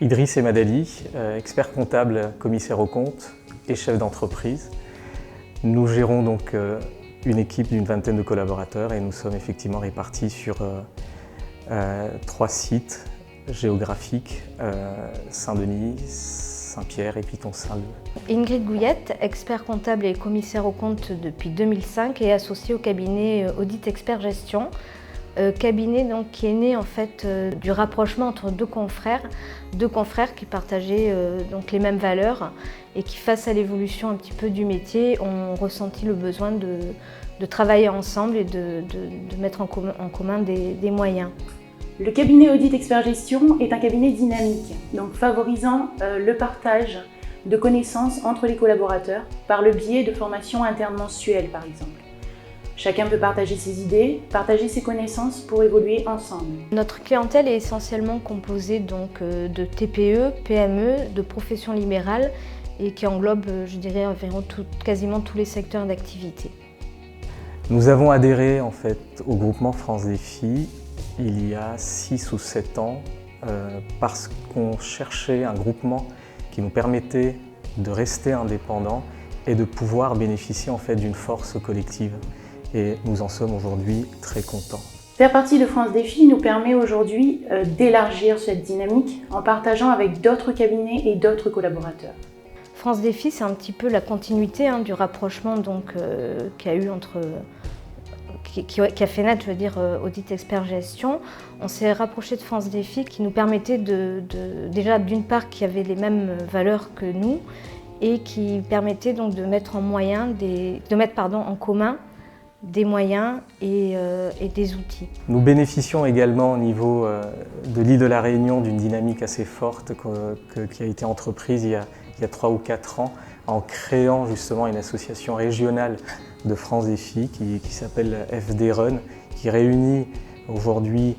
Idriss Emadali, expert comptable, commissaire aux comptes et chef d'entreprise. Nous gérons donc une équipe d'une vingtaine de collaborateurs et nous sommes effectivement répartis sur 3 sites géographiques, Saint-Denis, Saint-Pierre et Piton-Saint-Leu. Ingrid Gouillette, expert comptable et commissaire aux comptes depuis 2005 et associée au cabinet Audit Expert Gestion. Cabinet donc, qui est né en fait du rapprochement entre deux confrères qui partageaient donc les mêmes valeurs et qui, face à l'évolution un petit peu du métier, ont ressenti le besoin de travailler ensemble et de mettre en commun des moyens. Le cabinet Audit Expert Gestion est un cabinet dynamique, donc favorisant le partage de connaissances entre les collaborateurs par le biais de formations internes mensuelles par exemple. Chacun peut partager ses idées, partager ses connaissances pour évoluer ensemble. Notre clientèle est essentiellement composée donc de TPE, PME, de professions libérales et qui englobe, je dirais, environ quasiment tous les secteurs d'activité. Nous avons adhéré en fait au groupement France Défi il y a 6 ou 7 ans parce qu'on cherchait un groupement qui nous permettait de rester indépendants et de pouvoir bénéficier en fait d'une force collective. Et nous en sommes aujourd'hui très contents. Faire partie de France Défi nous permet aujourd'hui d'élargir cette dynamique en partageant avec d'autres cabinets et d'autres collaborateurs. France Défi, c'est un petit peu la continuité du rapprochement qu'il y a eu qui a fait naître, je veux dire, Audit Expert Gestion. On s'est rapproché de France Défi qui nous permettait déjà d'une part qu'il y avait les mêmes valeurs que nous et qui permettait donc de mettre en commun des moyens et des outils. Nous bénéficions également au niveau de l'île de la Réunion d'une dynamique assez forte qui a été entreprise il y a 3 ou 4 ans en créant justement une association régionale de France Défi qui s'appelle FD Run, qui réunit aujourd'hui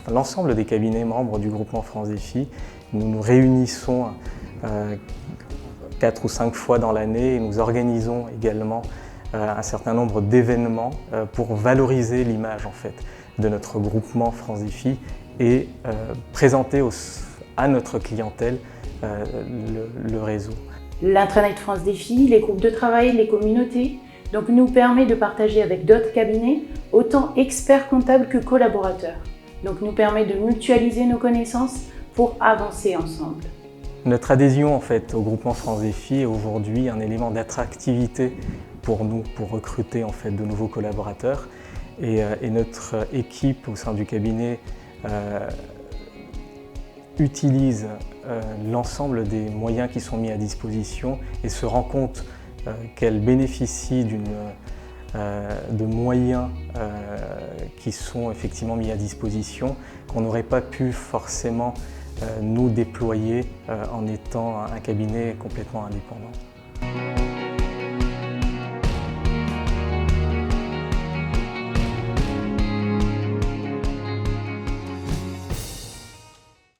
l'ensemble des cabinets membres du groupement France Défi. Nous nous réunissons 4 ou 5 fois dans l'année et nous organisons également un certain nombre d'événements pour valoriser l'image en fait de notre groupement France Défi et présenter à notre clientèle le réseau. L'intranet France Défi, les groupes de travail, les communautés, donc nous permet de partager avec d'autres cabinets, autant experts comptables que collaborateurs. Donc nous permet de mutualiser nos connaissances pour avancer ensemble. Notre adhésion en fait au groupement France Défi est aujourd'hui un élément d'attractivité pour nous, pour recruter en fait de nouveaux collaborateurs. Et notre équipe au sein du cabinet utilise l'ensemble des moyens qui sont mis à disposition et se rend compte qu'elle bénéficie de moyens qui sont effectivement mis à disposition, qu'on n'aurait pas pu forcément nous déployer en étant un cabinet complètement indépendant.